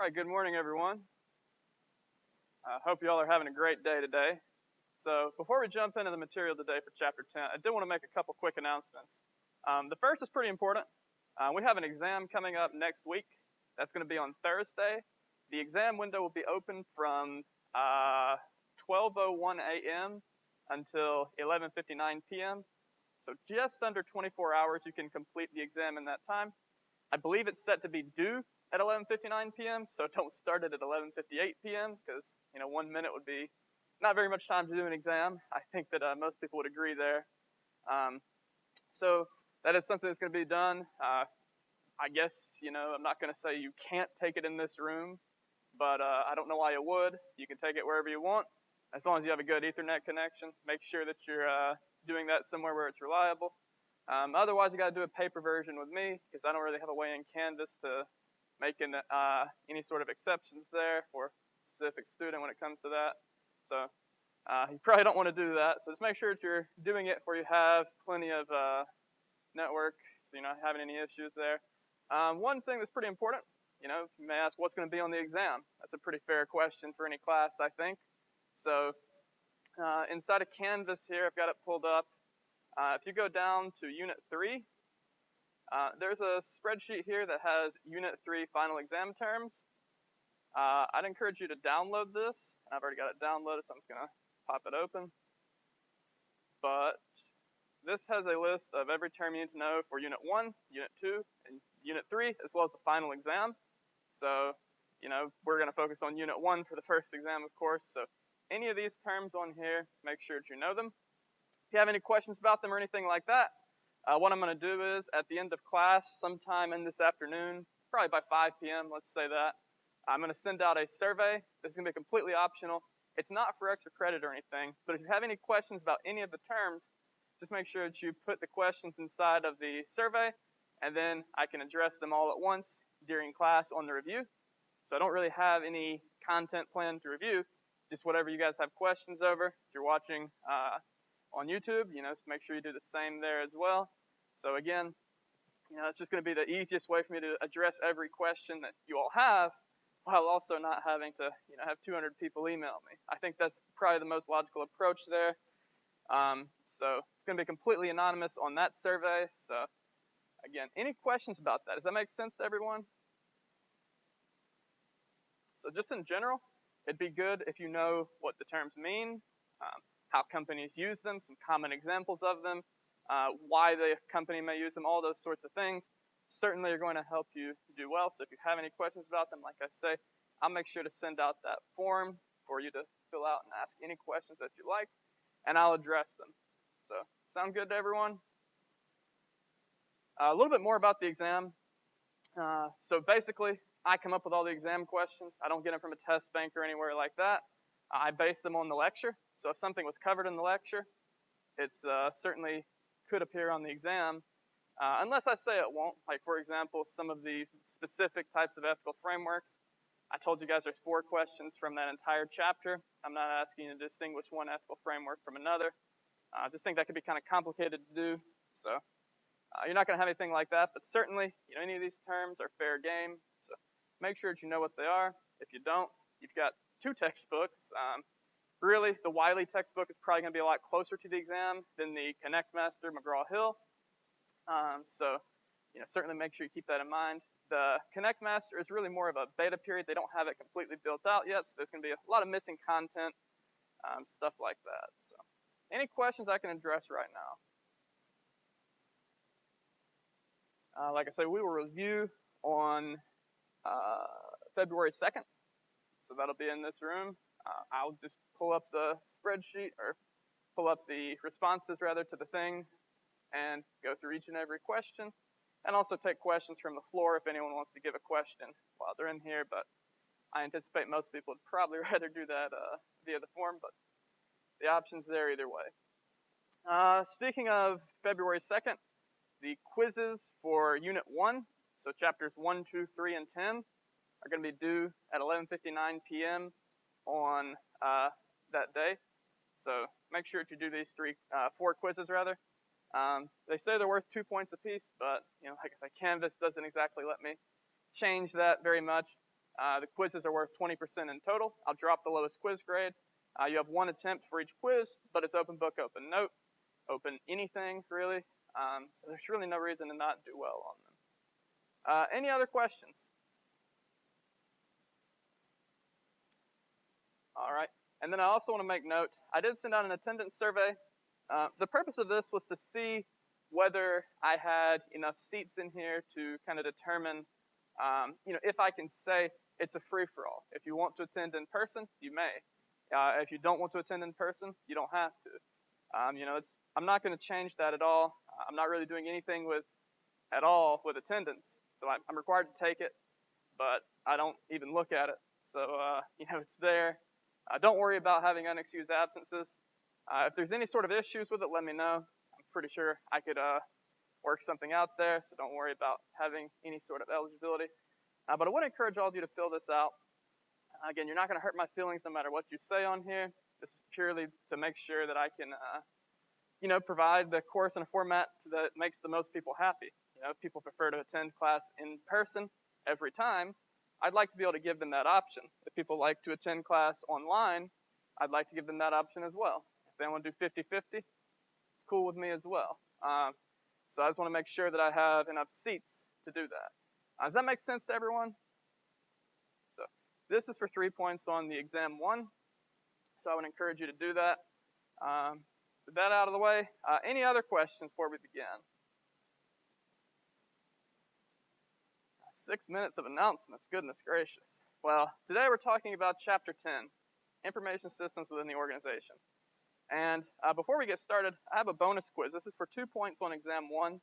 right, good morning, everyone. I hope you all are having a great day today. So before we jump into the material today for Chapter 10, I did want to make a couple quick announcements. The first is pretty important. We have an exam coming up next week. That's going to be on Thursday. The exam window will be open from 12:01 a.m. until 11:59 p.m. So just under 24 hours you can complete the exam in that time. I believe it's set to be due at 11:59 p.m., so don't start it at 11:58 p.m. because 1 minute would be not very much time to do an exam. I think that most people would agree there. So that is something that's going to be done. I guess I'm not going to say you can't take it in this room, but I don't know why you would. You can take it wherever you want, as long as you have a good Ethernet connection. Make sure that you're doing that somewhere where it's reliable. Otherwise, you got to do a paper version with me because I don't really have a way in Canvas to make any sort of exceptions there for a specific student when it comes to that. So you probably don't want to do that. So just make sure that you're doing it where you have plenty of network, so you're not having any issues there. One thing that's pretty important, you may ask what's going to be on the exam. That's a pretty fair question for any class, I think. So inside of Canvas here, I've got it pulled up. If you go down to Unit 3, there's a spreadsheet here that has Unit 3 final exam terms. I'd encourage you to download this. I've already got it downloaded, so I'm just going to pop it open. But this has a list of every term you need to know for Unit 1, Unit 2, and Unit 3, as well as the final exam. So, we're going to focus on Unit 1 for the first exam, of course. So any of these terms on here, make sure that you know them. If you have any questions about them or anything like that, what I'm going to do is at the end of class, sometime in this afternoon, probably by 5 p.m., let's say that, I'm going to send out a survey. This is going to be completely optional. It's not for extra credit or anything, but if you have any questions about any of the terms, just make sure that you put the questions inside of the survey, and then I can address them all at once during class on the review. So I don't really have any content planned to review, just whatever you guys have questions over. If you're watching on YouTube, just make sure you do the same there as well. So again, it's just going to be the easiest way for me to address every question that you all have, while also not having to, have 200 people email me. I think that's probably the most logical approach there. So it's going to be completely anonymous on that survey. So again, any questions about that? Does that make sense to everyone? So just in general, it'd be good if you know what the terms mean, how companies use them, some common examples of them, why the company may use them, all those sorts of things. Certainly are going to help you do well. So if you have any questions about them, like I say, I'll make sure to send out that form for you to fill out and ask any questions that you like, and I'll address them. So sound good to everyone? A little bit more about the exam. So basically, I come up with all the exam questions. I don't get them from a test bank or anywhere like that. I base them on the lecture. So if something was covered in the lecture, it's certainly could appear on the exam, unless I say it won't. Like, for example, some of the specific types of ethical frameworks. I told you guys there's 4 questions from that entire chapter. I'm not asking you to distinguish one ethical framework from another. I just think that could be kind of complicated to do. So you're not going to have anything like that, but certainly, any of these terms are fair game. So make sure that you know what they are. If you don't, you've got 2 textbooks. Really, the Wiley textbook is probably going to be a lot closer to the exam than the ConnectMaster McGraw-Hill. So, certainly make sure you keep that in mind. The ConnectMaster is really more of a beta period. They don't have it completely built out yet, so there's going to be a lot of missing content, stuff like that. So, any questions I can address right now? Like I said, we will review on February 2nd, so that'll be in this room. I'll just pull up the spreadsheet, or pull up the responses rather to the thing, and go through each and every question, and also take questions from the floor if anyone wants to give a question while they're in here, but I anticipate most people would probably rather do that via the form, but the option's there either way. Speaking of February 2nd, the quizzes for Unit 1, so chapters 1, 2, 3, and 10, are going to be due at 11:59 p.m. on that day. So make sure that you do these 4 quizzes rather. They say they're worth 2 points apiece, but like I said, Canvas doesn't exactly let me change that very much. The quizzes are worth 20% in total. I'll drop the lowest quiz grade. You have one attempt for each quiz, but it's open book, open note, open anything, really. So there's really no reason to not do well on them. Any other questions? All right. And then I also want to make note, I did send out an attendance survey. The purpose of this was to see whether I had enough seats in here to kind of determine, if I can say it's a free-for-all. If you want to attend in person, you may. If you don't want to attend in person, you don't have to. I'm not going to change that at all. I'm not really doing anything at all with attendance. So I'm required to take it, but I don't even look at it. So, it's there. Don't worry about having unexcused absences. If there's any sort of issues with it, let me know. I'm pretty sure I could work something out there, so don't worry about having any sort of eligibility. But I would encourage all of you to fill this out. Again, you're not going to hurt my feelings no matter what you say on here. This is purely to make sure that I can, provide the course in a format that makes the most people happy. If people prefer to attend class in person every time, I'd like to be able to give them that option. If people like to attend class online, I'd like to give them that option as well. If they want to do 50-50, it's cool with me as well. So I just want to make sure that I have enough seats to do that. Does that make sense to everyone? So this is for 3 points on the exam 1. So I would encourage you to do that. With that out of the way, any other questions before we begin? 6 minutes of announcements, goodness gracious. Well, today we're talking about Chapter 10, Information Systems within the Organization. And before we get started, I have a bonus quiz. This is for 2 points on exam 1.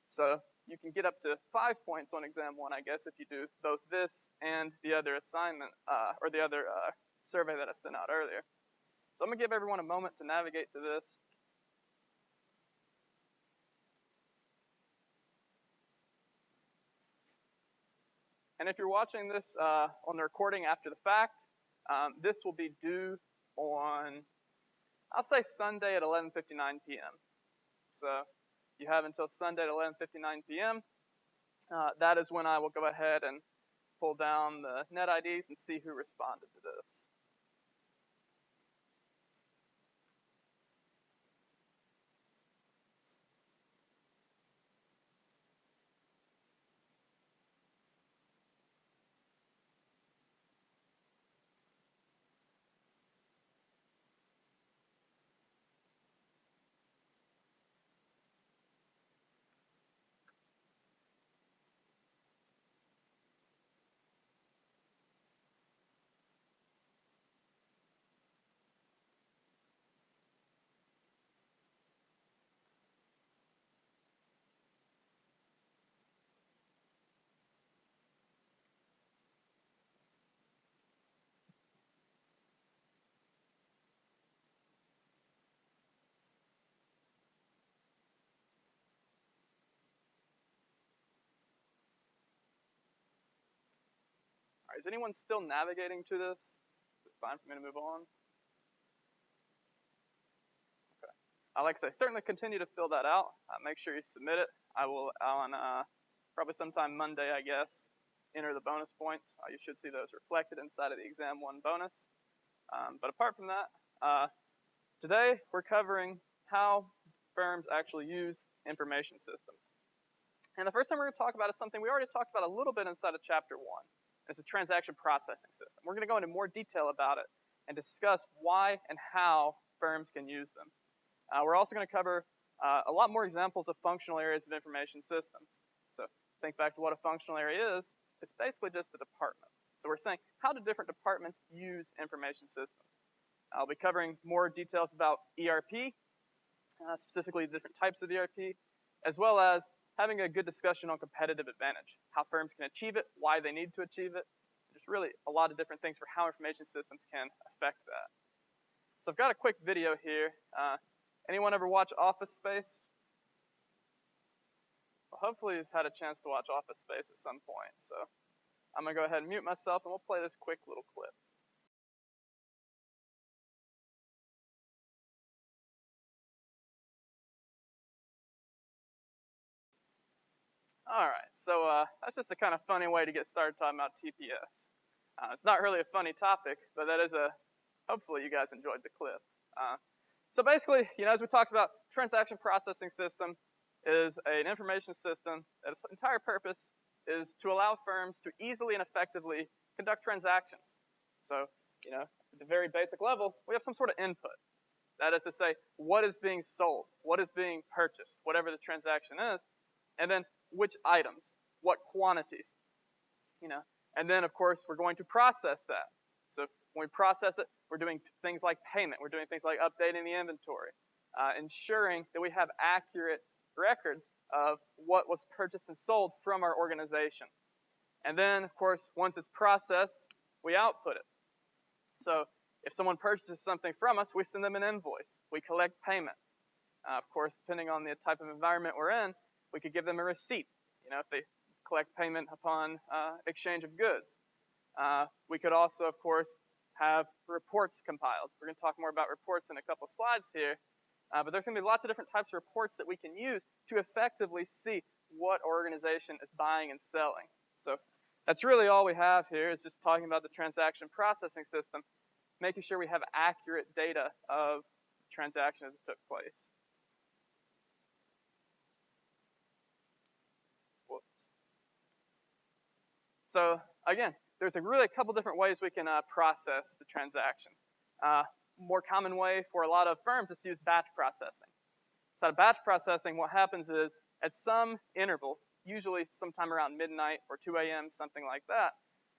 So you can get up to 5 points on exam 1, I guess, if you do both this and the other assignment, or the other survey that I sent out earlier. So I'm going to give everyone a moment to navigate to this. And if you're watching this on the recording after the fact, this will be due on, I'll say Sunday at 11:59 p.m. So you have until Sunday at 11:59 p.m. That is when I will go ahead and pull down the net IDs and see who responded to this. All right, is anyone still navigating to this? Is it fine for me to move on? Okay. Like I say, certainly continue to fill that out. Make sure you submit it. I will, on probably sometime Monday, I guess, enter the bonus points. You should see those reflected inside of the exam 1 bonus. But apart from that, today we're covering how firms actually use information systems. And the first thing we're going to talk about is something we already talked about a little bit inside of Chapter 1. It's a transaction processing system. We're going to go into more detail about it and discuss why and how firms can use them. We're also going to cover a lot more examples of functional areas of information systems. So think back to what a functional area is. It's basically just a department. So we're saying, how do different departments use information systems? I'll be covering more details about ERP, specifically different types of ERP, as well as having a good discussion on competitive advantage, how firms can achieve it, why they need to achieve it. There's really a lot of different things for how information systems can affect that. So I've got a quick video here. Anyone ever watch Office Space? Well, hopefully you've had a chance to watch Office Space at some point. So I'm going to go ahead and mute myself, and we'll play this quick little clip. All right, so that's just a kind of funny way to get started talking about TPS. It's not really a funny topic, but that is hopefully you guys enjoyed the clip. So basically, as we talked about, transaction processing system is an information system that its entire purpose is to allow firms to easily and effectively conduct transactions. So, at the very basic level, we have some sort of input. That is to say, what is being sold, what is being purchased, whatever the transaction is, and then which items, what quantities, And then, of course, we're going to process that. So when we process it, we're doing things like payment. We're doing things like updating the inventory, ensuring that we have accurate records of what was purchased and sold from our organization. And then, of course, once it's processed, we output it. So if someone purchases something from us, we send them an invoice. We collect payment. Of course, depending on the type of environment we're in, we could give them a receipt, if they collect payment upon exchange of goods. We could also, of course, have reports compiled. We're going to talk more about reports in a couple slides here, but there's going to be lots of different types of reports that we can use to effectively see what organization is buying and selling. So that's really all we have here is just talking about the transaction processing system, making sure we have accurate data of transactions that took place. So again, there's a couple different ways we can process the transactions. More common way for a lot of firms is to use batch processing. So batch processing, what happens is at some interval, usually sometime around midnight or 2 a.m., something like that,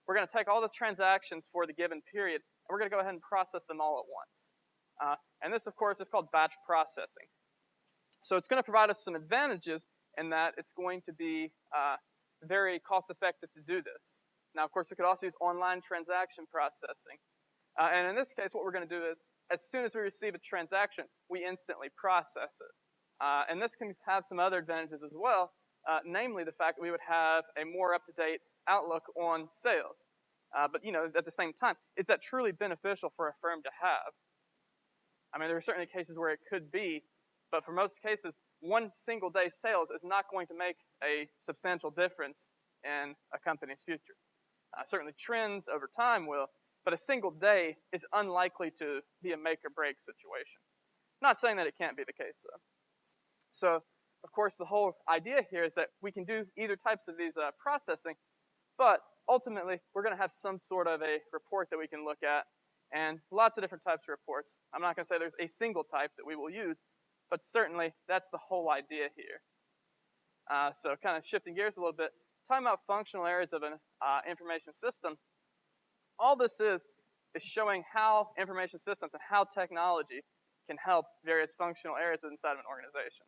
we're going to take all the transactions for the given period, and we're going to go ahead and process them all at once. And this, of course, is called batch processing. So it's going to provide us some advantages in that it's going to be very cost-effective to do this. Now, of course, we could also use online transaction processing. And in this case, what we're going to do is, as soon as we receive a transaction, we instantly process it. And this can have some other advantages as well, namely the fact that we would have a more up-to-date outlook on sales. But, at the same time, is that truly beneficial for a firm to have? I mean, there are certainly cases where it could be, but for most cases, one single day sales is not going to make a substantial difference in a company's future. Certainly trends over time will, but a single day is unlikely to be a make or break situation. Not saying that it can't be the case though. So, of course, the whole idea here is that we can do either types of these processing, but ultimately we're going to have some sort of a report that we can look at, and lots of different types of reports. I'm not going to say there's a single type that we will use, but certainly that's the whole idea here. So kind of shifting gears a little bit, talking about functional areas of an information system, all this is showing how information systems and how technology can help various functional areas inside of an organization.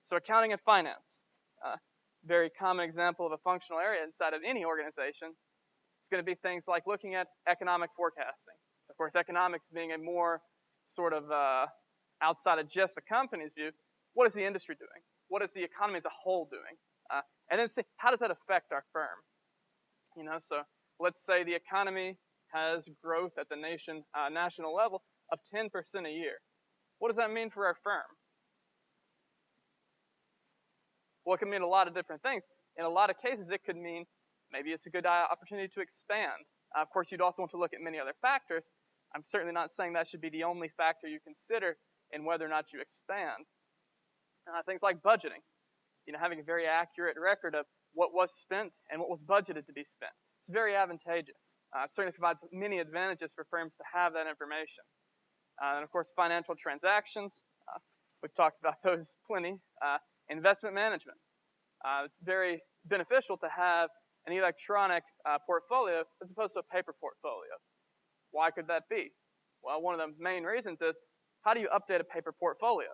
So accounting and finance, very common example of a functional area inside of any organization. It's going to be things like looking at economic forecasting. So of course, economics being a more sort of outside of just the company's view, what is the industry doing? What is the economy as a whole doing? And then see, how does that affect our firm? So let's say the economy has growth at the national level of 10% a year. What does that mean for our firm? Well, it can mean a lot of different things. In a lot of cases, it could mean maybe it's a good opportunity to expand. Of course, you'd also want to look at many other factors. I'm certainly not saying that should be the only factor you consider in whether or not you expand. Things like budgeting. Having a very accurate record of what was spent and what was budgeted to be spent. It's very advantageous. It certainly provides many advantages for firms to have that information. And of course, financial transactions. We've talked about those plenty. Investment management. It's very beneficial to have an electronic portfolio as opposed to a paper portfolio. Why could that be? Well, one of the main reasons is, how do you update a paper portfolio?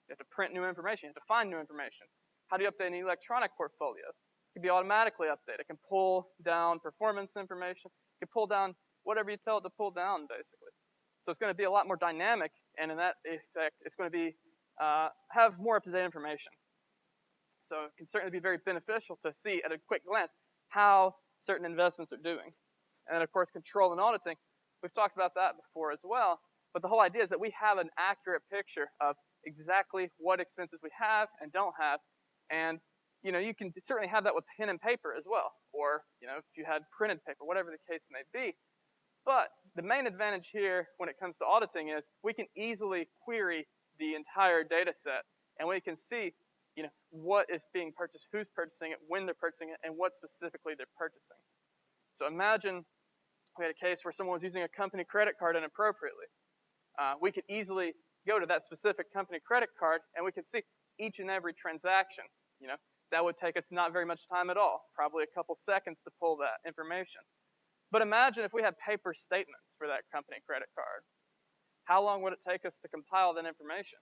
You have to print new information. You have to find new information. How do you update an electronic portfolio? It can be automatically updated. It can pull down performance information. It can pull down whatever you tell it to pull down, basically. So it's going to be a lot more dynamic, and in that effect, it's going to be have more up-to-date information. So it can certainly be very beneficial to see at a quick glance how certain investments are doing. And then, of course, control and auditing. We've talked about that before as well. But the whole idea is that we have an accurate picture of exactly what expenses we have and don't have. And, you can certainly have that with pen and paper as well, or if you had printed paper, whatever the case may be. But the main advantage here when it comes to auditing is we can easily query the entire data set, and we can see what is being purchased, who's purchasing it, when they're purchasing it, and what specifically they're purchasing. So imagine we had a case where someone was using a company credit card inappropriately. We could easily go to that specific company credit card, and we could see each and every transaction. That would take us not very much time at all, probably a couple seconds to pull that information. But imagine if we had paper statements for that company credit card. How long would it take us to compile that information?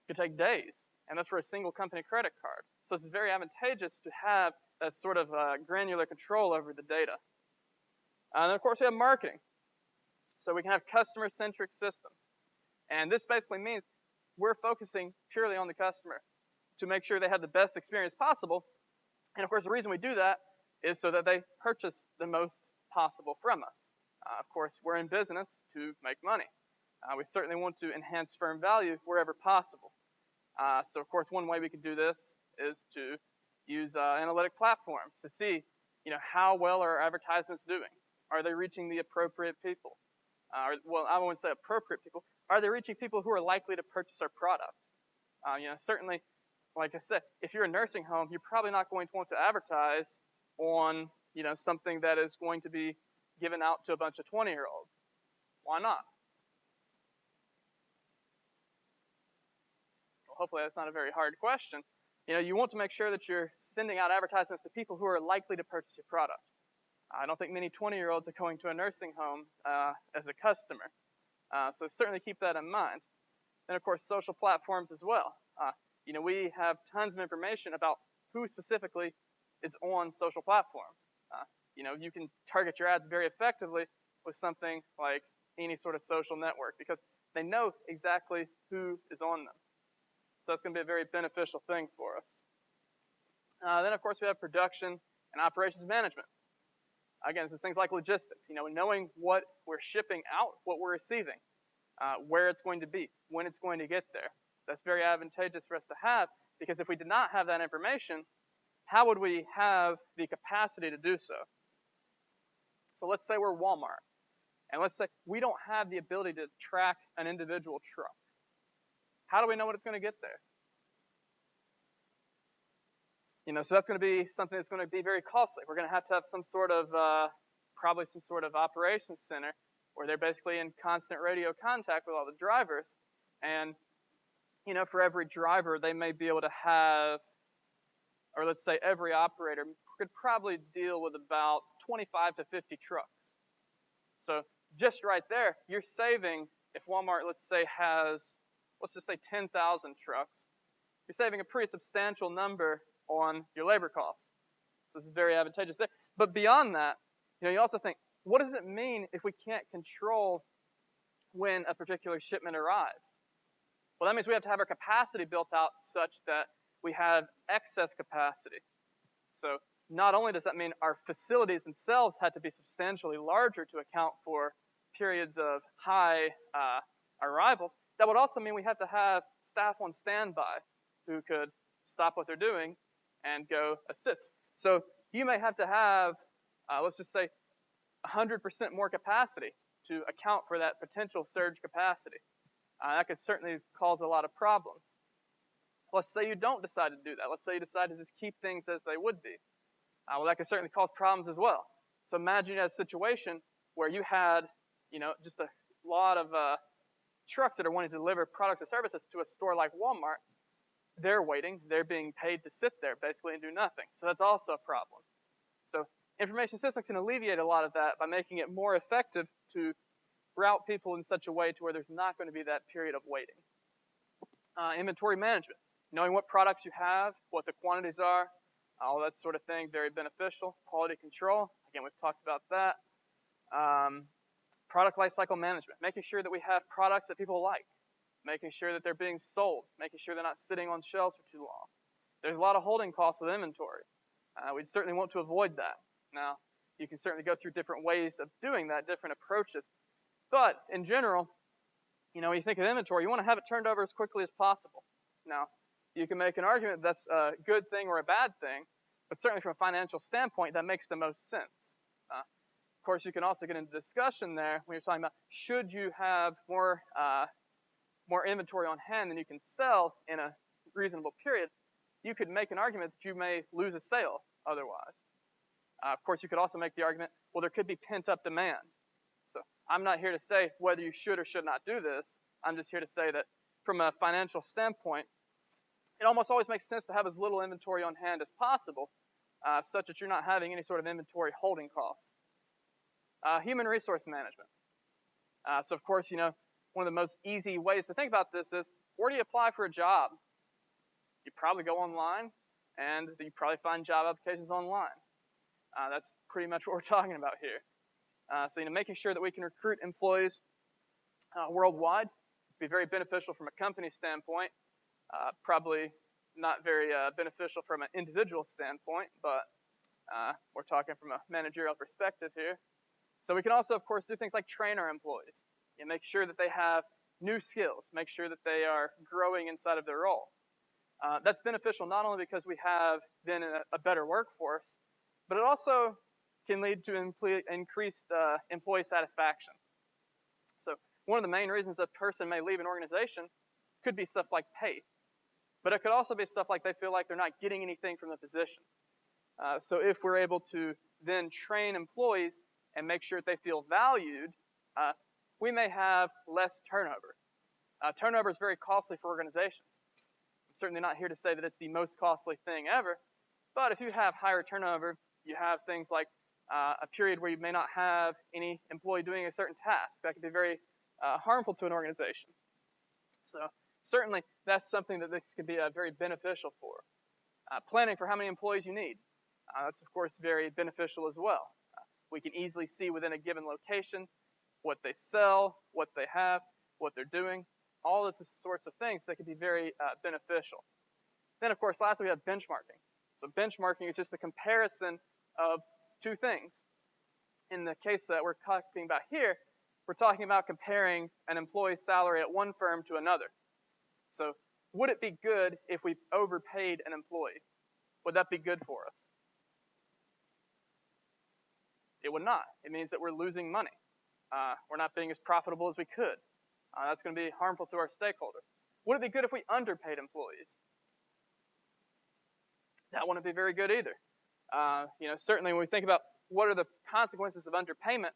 It could take days, and that's for a single company credit card. So it's very advantageous to have that sort of granular control over the data. And then, of course, we have marketing. So we can have customer-centric systems. And this basically means we're focusing purely on the customer to make sure they have the best experience possible. And, of course, the reason we do that is so that they purchase the most possible from us. Of course, we're in business to make money. We certainly want to enhance firm value wherever possible. So, of course, one way we could do this is to use analytic platforms to see, how well are our advertisements doing? Are they reaching the appropriate people? Well, I won't say appropriate people. Are they reaching people who are likely to purchase our product? Certainly, like I said, if you're a nursing home, you're probably not going to want to advertise on, something that is going to be given out to a bunch of 20-year-olds. Why not? Well, hopefully that's not a very hard question. You want to make sure that you're sending out advertisements to people who are likely to purchase your product. I don't think many 20-year-olds are going to a nursing home as a customer. So certainly keep that in mind. And, of course, social platforms as well. We have tons of information about who specifically is on social platforms. You can target your ads very effectively with something like any sort of social network because they know exactly who is on them. So that's going to be a very beneficial thing for us. Then, of course, we have production and operations management. Again, this is things like logistics. Knowing what we're shipping out, what we're receiving, where it's going to be, when it's going to get there. That's very advantageous for us to have because if we did not have that information, how would we have the capacity to do so? So let's say we're Walmart, and let's say we don't have the ability to track an individual truck. How do we know when it's going to get there? So that's going to be something that's going to be very costly. We're going to have some sort of, probably some sort of operations center where they're basically in constant radio contact with all the drivers. And, for every driver, they may be able to have, or let's say every operator could probably deal with about 25 to 50 trucks. So just right there, you're saving, if Walmart, let's just say 10,000 trucks, you're saving a pretty substantial number on your labor costs. So this is very advantageous there. But beyond that, you also think, what does it mean if we can't control when a particular shipment arrives? Well, that means we have to have our capacity built out such that we have excess capacity. So not only does that mean our facilities themselves had to be substantially larger to account for periods of high arrivals, that would also mean we have to have staff on standby who could stop what they're doing and go assist. So you may have to have, let's just say, 100% more capacity to account for that potential surge capacity. That could certainly cause a lot of problems. Let's say you don't decide to do that. Let's say you decide to just keep things as they would be. Well, that could certainly cause problems as well. So imagine a situation where you had, just a lot of trucks that are wanting to deliver products or services to a store like Walmart. They're waiting. They're being paid to sit there basically and do nothing. So that's also a problem. So information systems can alleviate a lot of that by making it more effective to route people in such a way to where there's not going to be that period of waiting. Inventory management. Knowing what products you have, what the quantities are, all that sort of thing, very beneficial. Quality control. Again, we've talked about that. Product lifecycle management. Making sure that we have products that people like. Making sure that they're being sold, making sure they're not sitting on shelves for too long. There's a lot of holding costs with inventory. We certainly want to avoid that. Now, you can certainly go through different ways of doing that, different approaches. But in general, when you think of inventory, you want to have it turned over as quickly as possible. Now, you can make an argument that's a good thing or a bad thing, But certainly from a financial standpoint, that makes the most sense. Of course, you can also get into discussion there when you're talking about should you have more inventory on hand than you can sell in a reasonable period. You could make an argument that you may lose a sale otherwise. Of course, you could also make the argument, well, there could be pent-up demand. So I'm not here to say whether you should or should not do this. I'm just here to say that from a financial standpoint, it almost always makes sense to have as little inventory on hand as possible, such that you're not having any sort of inventory holding costs. Human resource management. So of course, one of the most easy ways to think about this is, where do you apply for a job? You probably go online, and you probably find job applications online. That's pretty much what we're talking about here. So making sure that we can recruit employees worldwide would be very beneficial from a company standpoint. Probably not very beneficial from an individual standpoint, but we're talking from a managerial perspective here. So we can also, of course, do things like train our employees and make sure that they have new skills, make sure that they are growing inside of their role. That's beneficial not only because we have then a better workforce, but it also can lead to increased employee satisfaction. So one of the main reasons a person may leave an organization could be stuff like pay, but it could also be stuff like they feel like they're not getting anything from the position. So if we're able to then train employees and make sure that they feel valued, we may have less turnover. Turnover is very costly for organizations. I'm certainly not here to say that it's the most costly thing ever, but if you have higher turnover, you have things like a period where you may not have any employee doing a certain task. That can be very harmful to an organization. So certainly that's something that this could be very beneficial for. Planning for how many employees you need. That's of course very beneficial as well. We can easily see within a given location what they sell, what they have, what they're doing. All this sorts of things that can be very beneficial. Then of course lastly we have benchmarking. So benchmarking is just a comparison of two things. In the case that we're talking about here, we're talking about comparing an employee's salary at one firm to another. So would it be good if we overpaid an employee? Would that be good for us? It would not. It means that we're losing money. We're not being as profitable as we could. That's going to be harmful to our stakeholders. Would it be good if we underpaid employees? That wouldn't be very good either. Certainly when we think about what are the consequences of underpayment,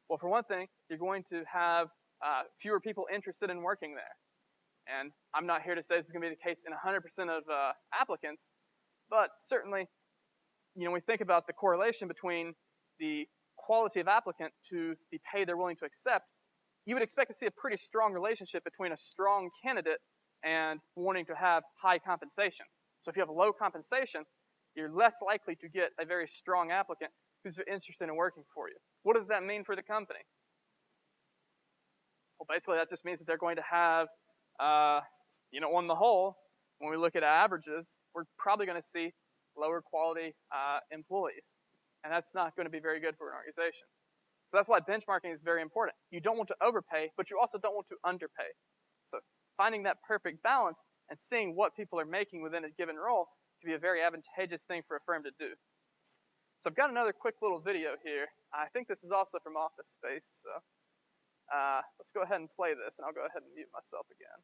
well, for one thing, you're going to have fewer people interested in working there. And I'm not here to say this is going to be the case in 100% of applicants, but certainly, we think about the correlation between the quality of applicant to the pay they're willing to accept, you would expect to see a pretty strong relationship between a strong candidate and wanting to have high compensation. So if you have low compensation, you're less likely to get a very strong applicant who's interested in working for you. What does that mean for the company? Well, basically that just means that they're going to have, on the whole, when we look at averages, we're probably going to see lower quality employees. And that's not going to be very good for an organization. So that's why benchmarking is very important. You don't want to overpay, but you also don't want to underpay. So finding that perfect balance and seeing what people are making within a given role can be a very advantageous thing for a firm to do. So I've got another quick little video here. I think this is also from Office Space. So let's go ahead and play this, and I'll go ahead and mute myself again.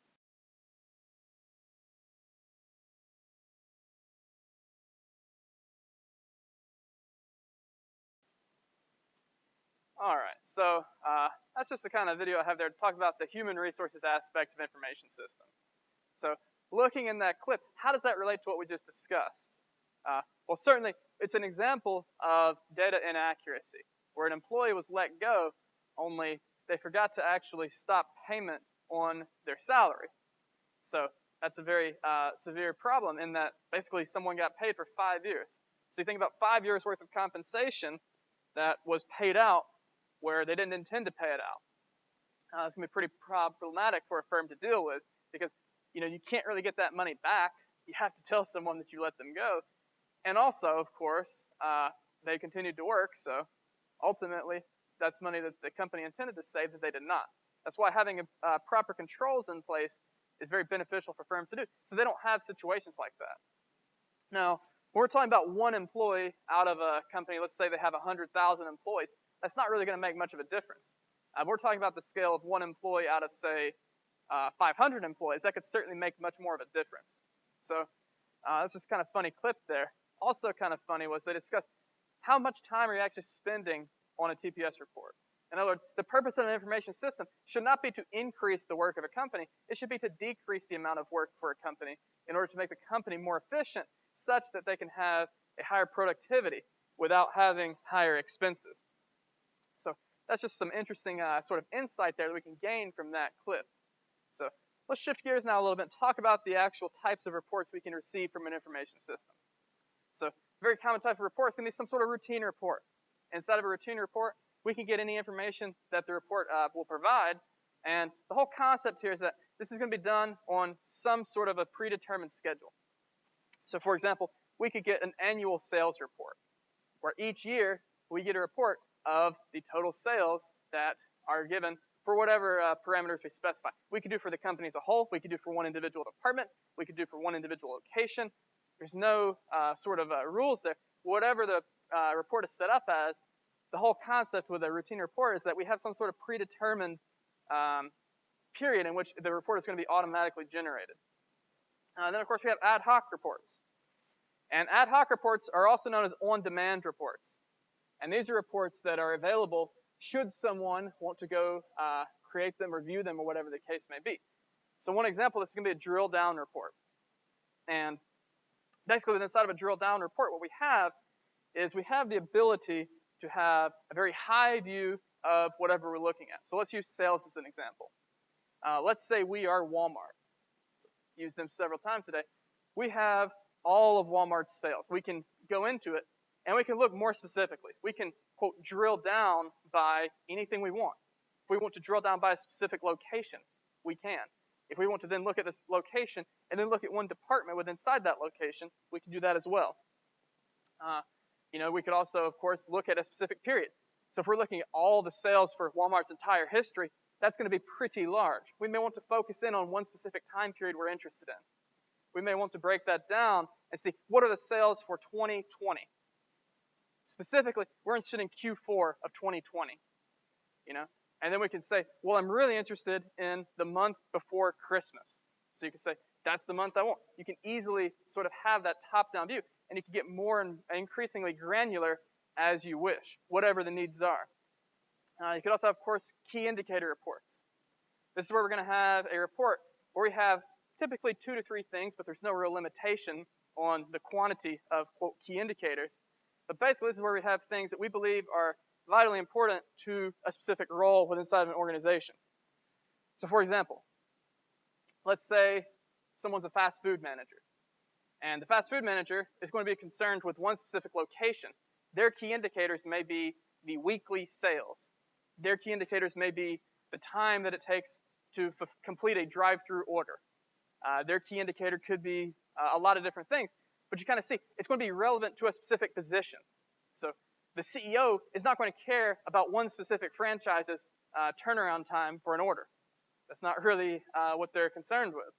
All right, so that's just the kind of video I have there to talk about the human resources aspect of information systems. So looking in that clip, how does that relate to what we just discussed? Well, certainly it's an example of data inaccuracy, where an employee was let go, only they forgot to actually stop payment on their salary. So that's a very severe problem in that basically someone got paid for 5 years. So you think about 5 years worth of compensation that was paid out where they didn't intend to pay it out. It's going to be pretty problematic for a firm to deal with because, you can't really get that money back. You have to tell someone that you let them go. And also, of course, they continued to work, so ultimately that's money that the company intended to save that they did not. That's why having proper controls in place is very beneficial for firms to do, so they don't have situations like that. Now, When we're talking about one employee out of a company, let's say they have 100,000 employees, that's not really going to make much of a difference. We're talking about the scale of one employee out of, say, 500 employees. That could certainly make much more of a difference. So this is kind of funny clip there. Also kind of funny was they discussed how much time are you actually spending on a TPS report. In other words, the purpose of an information system should not be to increase the work of a company. It should be to decrease the amount of work for a company in order to make the company more efficient such that they can have a higher productivity without having higher expenses. So that's just some interesting sort of insight there that we can gain from that clip. So let's shift gears now a little bit and talk about the actual types of reports we can receive from an information system. So a very common type of report is going to be some sort of routine report. Inside of a routine report, we can get any information that the report will provide. And the whole concept here is that this is going to be done on some sort of a predetermined schedule. So for example, we could get an annual sales report, where each year we get a report of the total sales that are given for whatever parameters we specify. We could do for the company as a whole. We could do for one individual department. We could do for one individual location. There's no sort of rules there. Whatever the report is set up as, the whole concept with a routine report is that we have some sort of predetermined period in which the report is going to be automatically generated. Then, of course, we have ad hoc reports. And ad hoc reports are also known as on-demand reports. And these are reports that are available should someone want to go create them, review them, or whatever the case may be. So one example, this is going to be a drill-down report. And basically, inside of a drill-down report, what we have is we have the ability to have a very high view of whatever we're looking at. So let's use sales as an example. Let's say we are Walmart. Used them several times today. We have all of Walmart's sales. We can go into it, and we can look more specifically. We can, quote, drill down by anything we want. If we want to drill down by a specific location, we can. If we want to then look at this location and then look at one department within inside that location, we can do that as well. We could also, of course, look at a specific period. So if we're looking at all the sales for Walmart's entire history, that's going to be pretty large. We may want to focus in on one specific time period we're interested in. We may want to break that down and see what are the sales for 2020. Specifically, we're interested in Q4 of 2020. And then we can say, well, I'm really interested in the month before Christmas. So you can say, that's the month I want. You can easily sort of have that top-down view, and you can get more and increasingly granular as you wish, whatever the needs are. You could also have, of course, key indicator reports. This is where we're going to have a report where we have typically 2 to 3 things, but there's no real limitation on the quantity of, quote, key indicators. But basically, this is where we have things that we believe are vitally important to a specific role within inside of an organization. So for example, let's say someone's a fast food manager. And the fast food manager is going to be concerned with one specific location. Their key indicators may be the weekly sales. Their key indicators may be the time that it takes to complete a drive-through order. Their key indicator could be a lot of different things. But you kind of see, it's going to be relevant to a specific position. So the CEO is not going to care about one specific franchise's turnaround time for an order. That's not really what they're concerned with.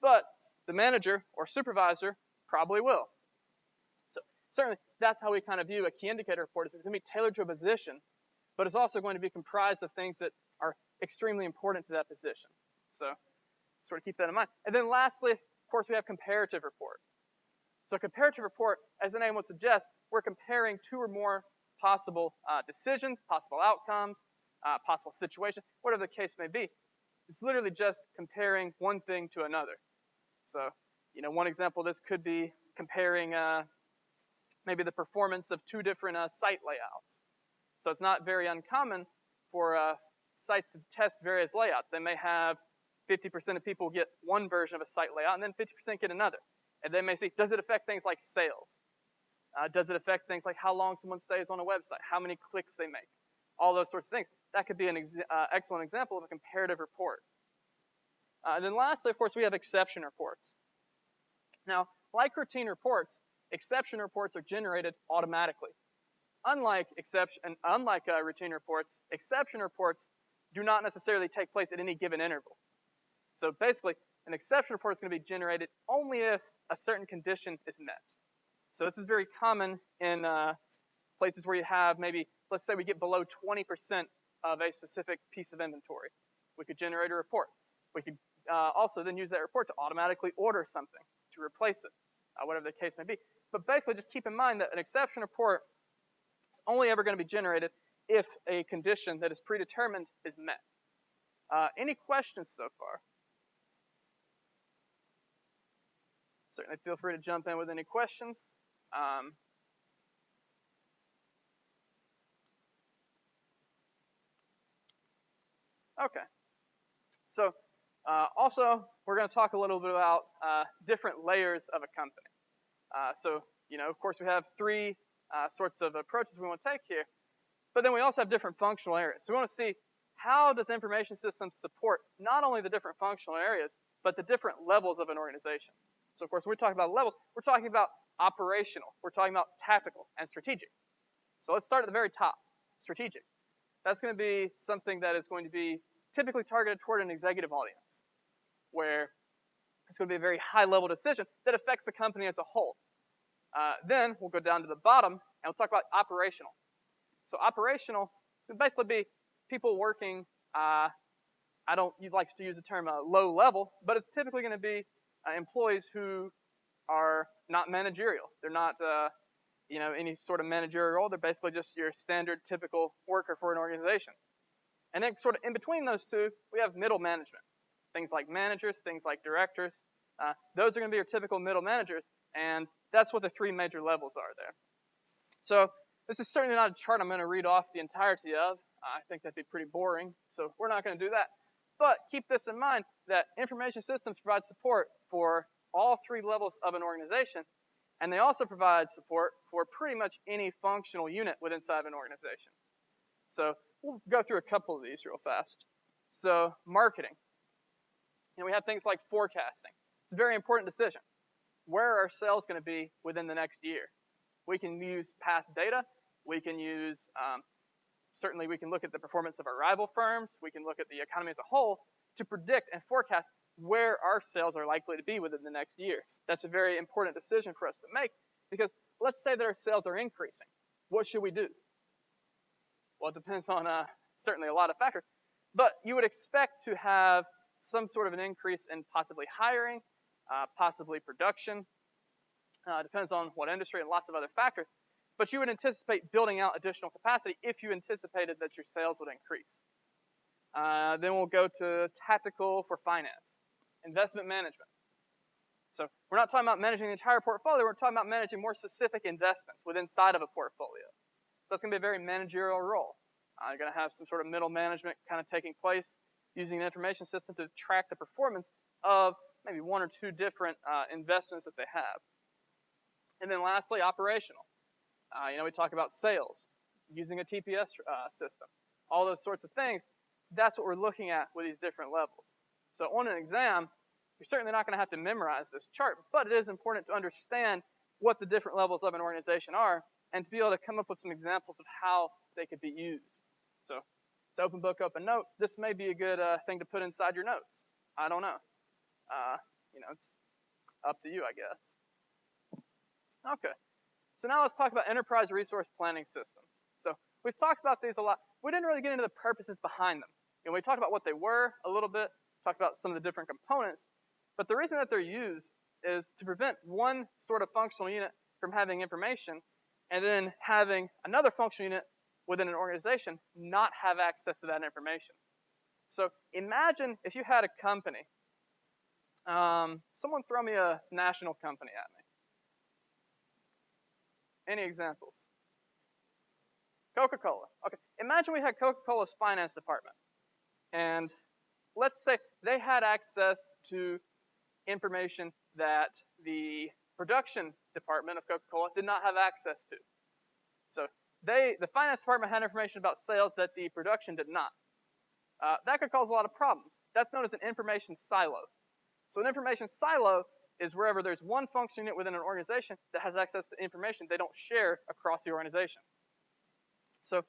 But the manager or supervisor probably will. So certainly, that's how we kind of view a key indicator report. It's going to be tailored to a position, but it's also going to be comprised of things that are extremely important to that position. So sort of keep that in mind. And then lastly, of course, we have comparative report. So a comparative report, as the name would suggest, we're comparing 2 or more possible decisions, possible outcomes, possible situations, whatever the case may be. It's literally just comparing one thing to another. So, one example of this could be comparing maybe the performance of 2 different site layouts. So it's not very uncommon for sites to test various layouts. They may have 50% of people get one version of a site layout, and then 50% get another. And they may see, does it affect things like sales? Does it affect things like how long someone stays on a website, how many clicks they make, all those sorts of things? That could be an excellent example of a comparative report. And then lastly, of course, we have exception reports. Now, like routine reports, exception reports are generated automatically. Unlike routine reports, exception reports do not necessarily take place at any given interval. So basically, an exception report is going to be generated only if a certain condition is met. So this is very common in places where you have maybe, let's say we get below 20% of a specific piece of inventory. We could generate a report. We could also then use that report to automatically order something to replace it, whatever the case may be. But basically just keep in mind that an exception report is only ever going to be generated if a condition that is predetermined is met. Any questions so far? Certainly feel free to jump in with any questions. Okay. So also, we're going to talk a little bit about different layers of a company. So, of course, we have three sorts of approaches we want to take here. But then we also have different functional areas. So we want to see how does information systems support not only the different functional areas, but the different levels of an organization. So, of course, when we're talking about levels, we're talking about operational. We're talking about tactical and strategic. So let's start at the very top, strategic. That's going to be something that is going to be typically targeted toward an executive audience, where it's going to be a very high-level decision that affects the company as a whole. Then we'll go down to the bottom, and we'll talk about operational. So operational is basically be people working, you'd like to use the term low level, but it's typically going to be employees who are not managerial. They're not, any sort of managerial role. They're basically just your standard, typical worker for an organization. And then sort of in between those two, we have middle management. Things like managers, things like directors. Those are going to be your typical middle managers, and that's what the three major levels are there. So this is certainly not a chart I'm going to read off the entirety of. I think that'd be pretty boring, so we're not going to do that. But keep this in mind, that information systems provide support for all three levels of an organization, and they also provide support for pretty much any functional unit within inside of an organization. So we'll go through a couple of these real fast. So marketing. We have things like forecasting. It's a very important decision. Where are our sales going to be within the next year? We can use past data. We can use, certainly we can look at the performance of our rival firms. We can look at the economy as a whole to predict and forecast where our sales are likely to be within the next year. That's a very important decision for us to make, because let's say that our sales are increasing. What should we do? Well, it depends on certainly a lot of factors, but you would expect to have some sort of an increase in possibly hiring, possibly production. Depends on what industry and lots of other factors. But you would anticipate building out additional capacity if you anticipated that your sales would increase. Then we'll go to tactical for finance, investment management. So we're not talking about managing the entire portfolio. We're talking about managing more specific investments within inside of a portfolio. So that's going to be a very managerial role. You're going to have some sort of middle management kind of taking place, using an information system to track the performance of maybe one or two different investments that they have. And then lastly, operational. We talk about sales, using a TPS system, all those sorts of things. That's what we're looking at with these different levels. So on an exam, you're certainly not going to have to memorize this chart, but it is important to understand what the different levels of an organization are and to be able to come up with some examples of how they could be used. So it's open book, open note. This may be a good thing to put inside your notes. I don't know. It's up to you, I guess. Okay. So now let's talk about enterprise resource planning systems. So we've talked about these a lot. We didn't really get into the purposes behind them. We talked about what they were a little bit, talked about some of the different components, but the reason that they're used is to prevent one sort of functional unit from having information and then having another functional unit within an organization not have access to that information. So imagine if you had a company. Someone throw me a national company at me. Any examples? Coca-Cola. Okay, imagine we had Coca-Cola's finance department. And let's say they had access to information that the production department of Coca-Cola did not have access to. So the finance department had information about sales that the production did not. That could cause a lot of problems. That's known as an information silo. So an information silo is wherever there's one function unit within an organization that has access to information they don't share across the organization. So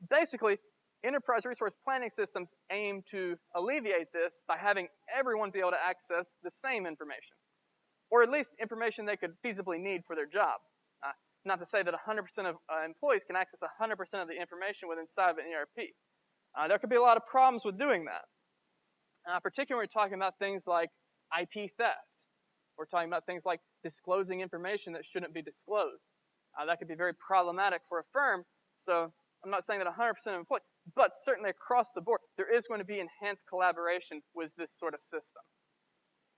basically, enterprise resource planning systems aim to alleviate this by having everyone be able to access the same information, or at least information they could feasibly need for their job. not to say that 100% of employees can access 100% of the information within inside of an ERP. There could be a lot of problems with doing that, particularly when we're talking about things like IP theft. We're talking about things like disclosing information that shouldn't be disclosed. That could be very problematic for a firm. So I'm not saying that 100% of employees, but certainly across the board, there is going to be enhanced collaboration with this sort of system.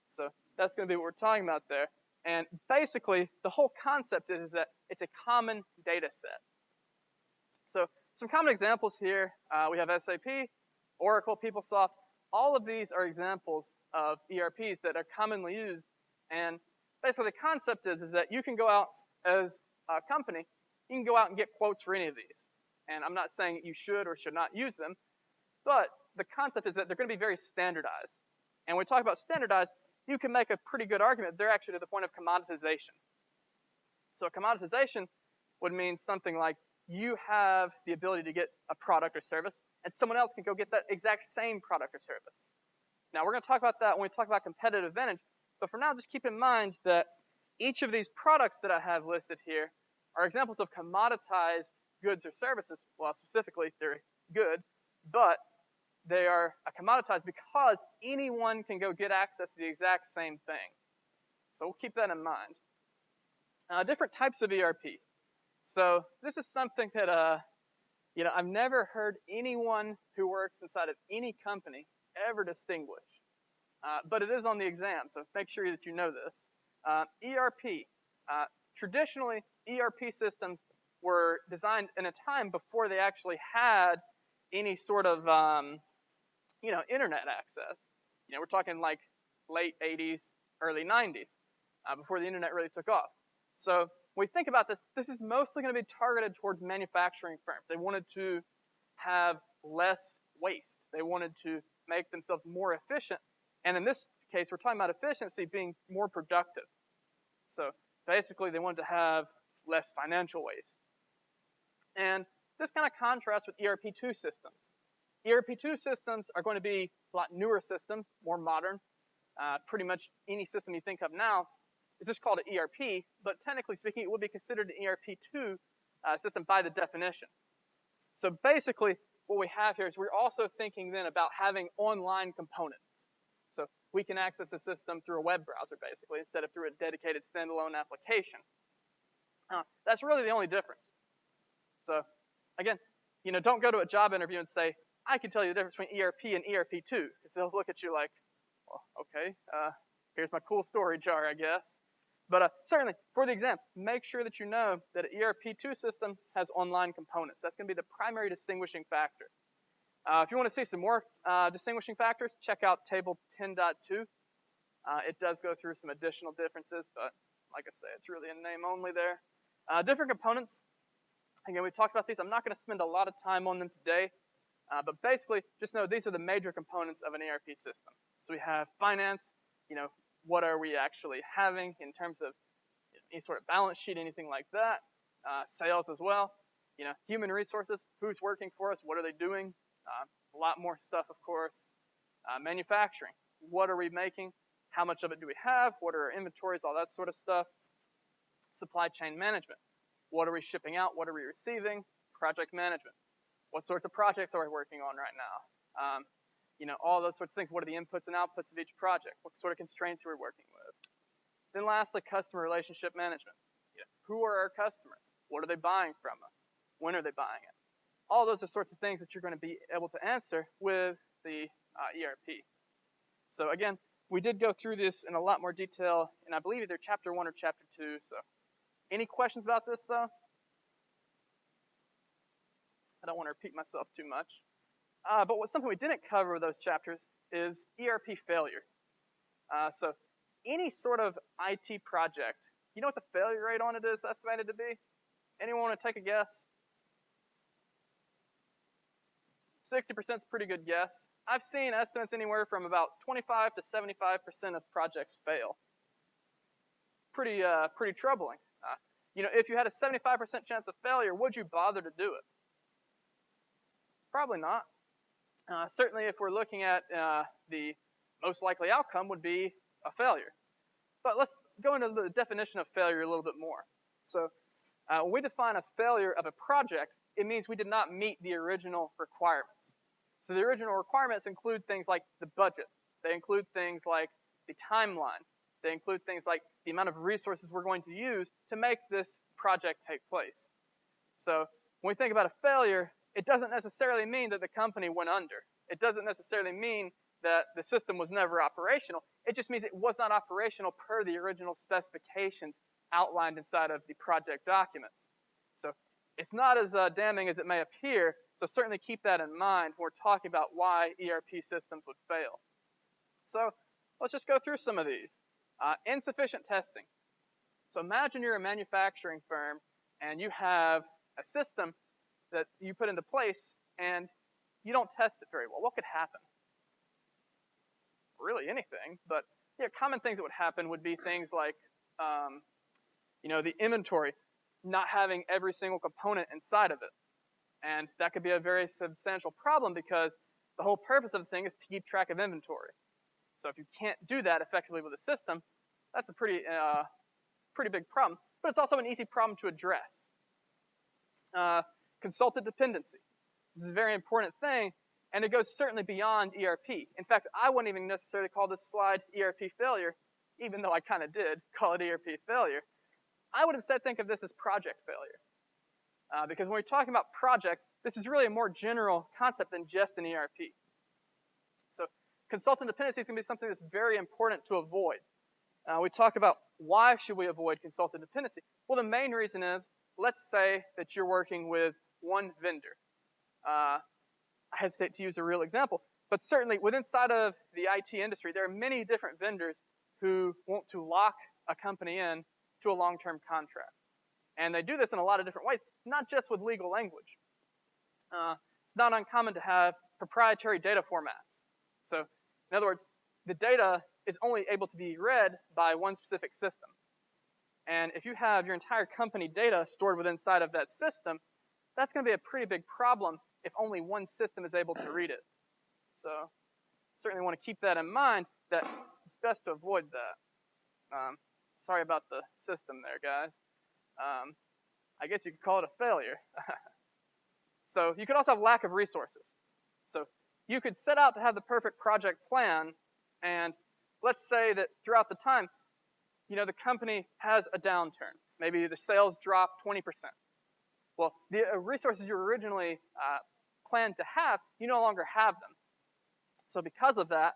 So that's going to be what we're talking about there. And basically, the whole concept is that it's a common data set. So some common examples here, we have SAP, Oracle, PeopleSoft. All of these are examples of ERPs that are commonly used. And basically the concept is that you can go out as a company, you can go out and get quotes for any of these. And I'm not saying you should or should not use them, but the concept is that they're going to be very standardized. And when we talk about standardized, you can make a pretty good argument. They're actually to the point of commoditization. So commoditization would mean something like you have the ability to get a product or service, and someone else can go get that exact same product or service. Now, we're going to talk about that when we talk about competitive advantage, but for now, just keep in mind that each of these products that I have listed here are examples of commoditized goods or services. Well, specifically, they're good, but they are commoditized because anyone can go get access to the exact same thing. So we'll keep that in mind. Different types of ERP. So this is something that I've never heard anyone who works inside of any company ever distinguish. But it is on the exam, so make sure that you know this. ERP. Traditionally, ERP systems were designed in a time before they actually had any sort of internet access. We're talking like late 80s, early 90s, before the internet really took off. So when we think about this, this is mostly going to be targeted towards manufacturing firms. They wanted to have less waste. They wanted to make themselves more efficient. And in this case, we're talking about efficiency being more productive. So basically, they wanted to have less financial waste. And this kind of contrasts with ERP2 systems. ERP2 systems are going to be a lot newer systems, more modern. Pretty much any system you think of now is just called an ERP, but technically speaking, it would be considered an ERP2 system by the definition. So basically, what we have here is we're also thinking then about having online components. So we can access the system through a web browser, basically, instead of through a dedicated standalone application. That's really the only difference. So again, don't go to a job interview and say, I can tell you the difference between ERP and ERP2, because they'll look at you like, well, okay, here's my cool story jar, I guess. But certainly, for the exam, make sure that you know that an ERP2 system has online components. That's going to be the primary distinguishing factor. If you want to see some more distinguishing factors, check out table 10.2. It does go through some additional differences, but like I say, it's really a name only there. Different components. Again, we talked about these. I'm not going to spend a lot of time on them today, but basically, just know these are the major components of an ERP system. So we have finance, what are we actually having in terms of any sort of balance sheet, anything like that. Sales as well. Human resources, who's working for us, what are they doing? A lot more stuff, of course. Manufacturing, what are we making? How much of it do we have? What are our inventories? All that sort of stuff. Supply chain management, what are we shipping out? What are we receiving? Project management, what sorts of projects are we working on right now? All those sorts of things. What are the inputs and outputs of each project? What sort of constraints are we working with? Then lastly, customer relationship management. Who are our customers? What are they buying from us? When are they buying it? All those are sorts of things that you're going to be able to answer with the ERP. So again, we did go through this in a lot more detail, and I believe either chapter 1 or chapter 2. So any questions about this, though? I don't want to repeat myself too much. But something we didn't cover with those chapters is ERP failure. So any sort of IT project, you know what the failure rate on it is estimated to be? Anyone want to take a guess? 60% is a pretty good guess. I've seen estimates anywhere from about 25 to 75% of projects fail. Pretty troubling. If you had a 75% chance of failure, would you bother to do it? Probably not. Certainly, if we're looking at the most likely outcome would be a failure. But let's go into the definition of failure a little bit more. So When we define a failure of a project, it means we did not meet the original requirements. So the original requirements include things like the budget. They include things like the timeline. They include things like the amount of resources we're going to use to make this project take place. So when we think about a failure, it doesn't necessarily mean that the company went under. It doesn't necessarily mean that the system was never operational. It just means it was not operational per the original specifications outlined inside of the project documents. So it's not as damning as it may appear, so certainly keep that in mind when we're talking about why ERP systems would fail. So let's just go through some of these. Insufficient testing. So imagine you're a manufacturing firm and you have a system that you put into place and you don't test it very well. What could happen? Really anything, but common things that would happen would be things like the inventory not having every single component inside of it. And that could be a very substantial problem because the whole purpose of the thing is to keep track of inventory. So if you can't do that effectively with a system, that's a pretty big problem. But it's also an easy problem to address. Consultant dependency. This is a very important thing, and it goes certainly beyond ERP. In fact, I wouldn't even necessarily call this slide ERP failure, even though I kind of did call it ERP failure. I would instead think of this as project failure. Because when we're talking about projects, this is really a more general concept than just an ERP. So consultant dependency is going to be something that's very important to avoid. We talk about why should we avoid consultant dependency. Well, the main reason is, let's say that you're working with one vendor. I hesitate to use a real example, but certainly within inside of the IT industry, there are many different vendors who want to lock a company in to a long-term contract. And they do this in a lot of different ways, not just with legal language. It's not uncommon to have proprietary data formats. So, in other words, the data is only able to be read by one specific system. And if you have your entire company data stored within inside of that system, that's going to be a pretty big problem if only one system is able to read it. So certainly want to keep that in mind, that it's best to avoid that. Sorry about the system there, guys. I guess you could call it a failure. So you could also have lack of resources. So you could set out to have the perfect project plan, and let's say that throughout the time, the company has a downturn. Maybe the sales drop 20%. Well, the resources you originally planned to have, you no longer have them. So because of that,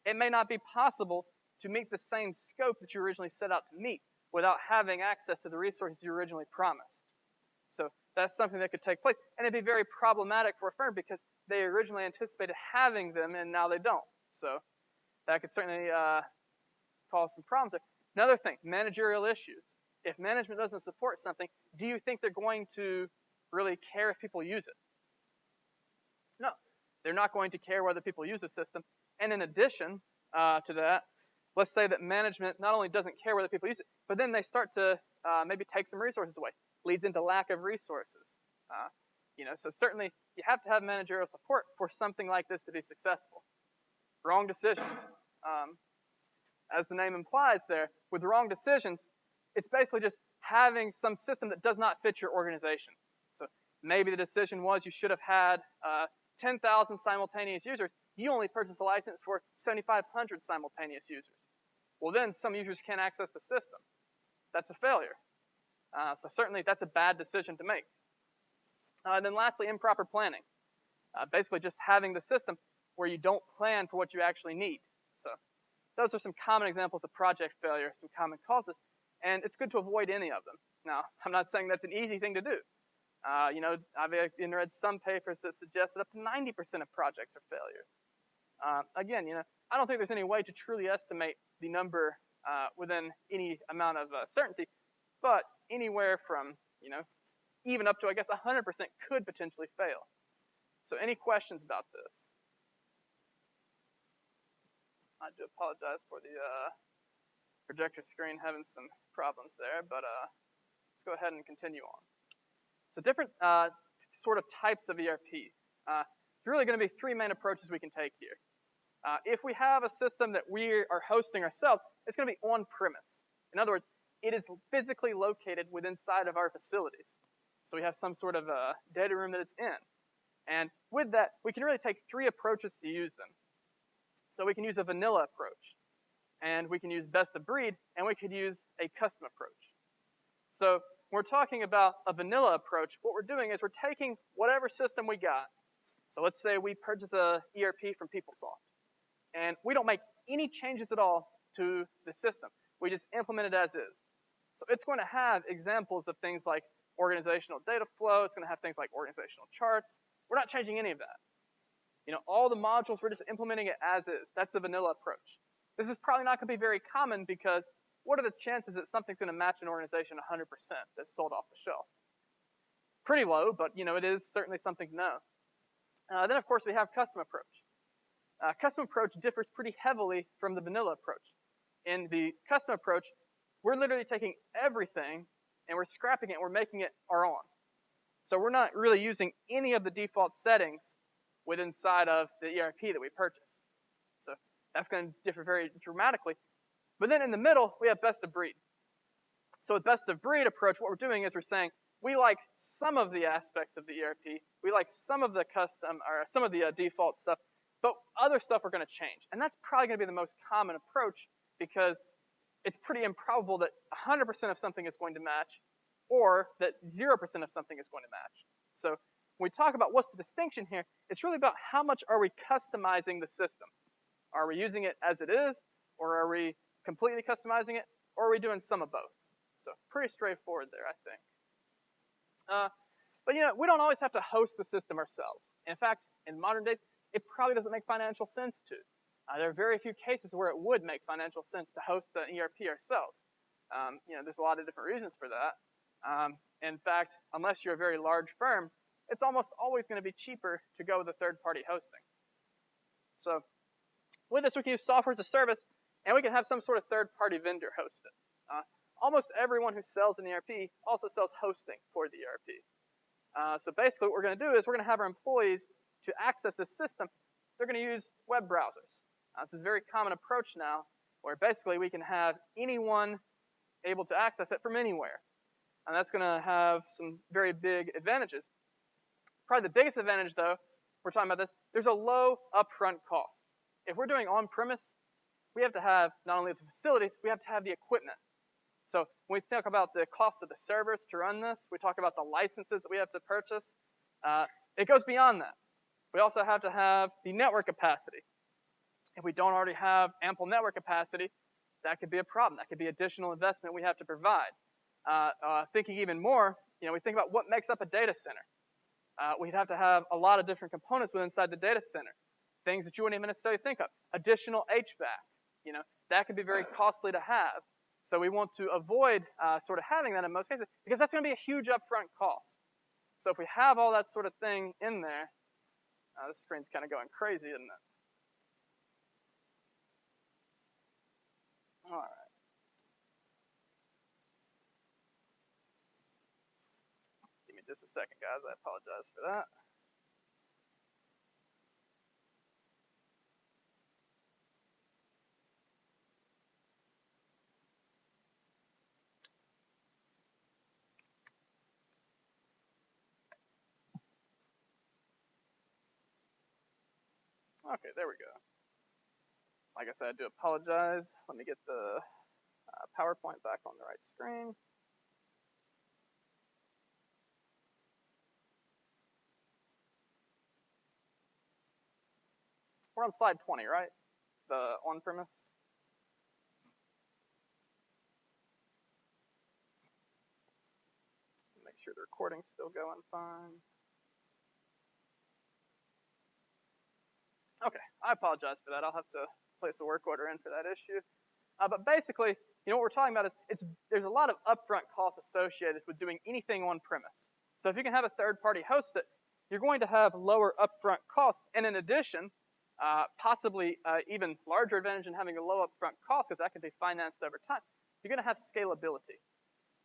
it may not be possible to meet the same scope that you originally set out to meet without having access to the resources you originally promised. So that's something that could take place. And it'd be very problematic for a firm because they originally anticipated having them and now they don't. So that could certainly cause some problems there. Another thing, managerial issues. If management doesn't support something, do you think they're going to really care if people use it? No, they're not going to care whether people use the system. And in addition to that, let's say that management not only doesn't care whether people use it, but then they start to maybe take some resources away. Leads into lack of resources. So certainly you have to have managerial support for something like this to be successful. Wrong decisions. As the name implies there, with wrong decisions, it's basically just having some system that does not fit your organization. So maybe the decision was you should have had 10,000 simultaneous users. You only purchased a license for 7,500 simultaneous users. Well, then some users can't access the system. That's a failure. So certainly that's a bad decision to make. Then lastly, improper planning. Basically just having the system where you don't plan for what you actually need. So those are some common examples of project failure, some common causes, and it's good to avoid any of them. Now, I'm not saying that's an easy thing to do. I've even read some papers that suggest that up to 90% of projects are failures. Again, I don't think there's any way to truly estimate the number within any amount of certainty, but anywhere from, even up to, I guess, 100% could potentially fail. So any questions about this? I do apologize for the projector screen having some problems there, but let's go ahead and continue on. So different sort of types of ERP. There's really going to be three main approaches we can take here. If we have a system that we are hosting ourselves, it's going to be on-premise. In other words, it is physically located within inside of our facilities. So we have some sort of a data room that it's in. And with that, we can really take three approaches to use them. So we can use a vanilla approach, and we can use best of breed, and we could use a custom approach. So when we're talking about a vanilla approach, what we're doing is we're taking whatever system we got. So let's say we purchase a ERP from PeopleSoft, and we don't make any changes at all to the system. We just implement it as is. So it's going to have examples of things like organizational data flow. It's going to have things like organizational charts. We're not changing any of that. You know, all the modules, we're just implementing it as is. That's the vanilla approach. This is probably not going to be very common because what are the chances that something's going to match an organization 100% that's sold off the shelf? Pretty low, but you know, it is certainly something to know. Then of course we have custom approach. Custom approach differs pretty heavily from the vanilla approach. In the custom approach, we're literally taking everything and we're scrapping it and we're making it our own. So we're not really using any of the default settings within inside of the ERP that we purchased. So that's going to differ very dramatically. But then in the middle, we have best of breed. So with best of breed approach, what we're doing is we're saying we like some of the aspects of the ERP, we like some of the custom or some of the default stuff, but other stuff we're going to change. And that's probably going to be the most common approach because it's pretty improbable that 100% of something is going to match or that 0% of something is going to match. So when we talk about what's the distinction here, it's really about how much are we customizing the system. Are we using it as it is, or are we completely customizing it, or are we doing some of both? So pretty straightforward there, I think. But you know, we don't always have to host the system ourselves. In fact, in modern days, it probably doesn't make financial sense to. There are very few cases where it would make financial sense to host an ERP ourselves. You know, there's a lot of different reasons for that. In fact, unless you're a very large firm, it's almost always going to be cheaper to go with a third-party hosting. So with this, we can use software as a service, and we can have some sort of third-party vendor host it. Almost everyone who sells an ERP also sells hosting for the ERP. So basically what we're going to do is we're going to have our employees to access this system, they're going to use web browsers. This is a very common approach now, where basically we can have anyone able to access it from anywhere. And that's going to have some very big advantages. Probably the biggest advantage, though, we're talking about this, there's a low upfront cost. If we're doing on-premise, we have to have not only the facilities, we have to have the equipment. So when we talk about the cost of the servers to run this, we talk about the licenses that we have to purchase. It goes beyond that. We also have to have the network capacity. If we don't already have ample network capacity, that could be a problem. That could be additional investment we have to provide. Thinking even more, you know, we think about what makes up a data center. We'd have to have a lot of different components within inside the data center. Things that you wouldn't even necessarily think of. Additional HVAC, you know, that could be very costly to have. So we want to avoid sort of having that in most cases because that's going to be a huge upfront cost. So if we have all that sort of thing in there, this screen's kind of going crazy, isn't it? All right. Give me just a second, guys. I apologize for that. Okay, there we go. Like I said, I do apologize. Let me get the PowerPoint back on the right screen. We're on slide 20, right? The on-premise. Make sure the recording's still going fine. Okay, I apologize for that. I'll have to place a work order in for that issue. But basically, you know, what we're talking about is there's a lot of upfront costs associated with doing anything on-premise. So if you can have a third-party host it, you're going to have lower upfront costs. And in addition, possibly even larger advantage in having a low upfront cost, because that can be financed over time, you're going to have scalability.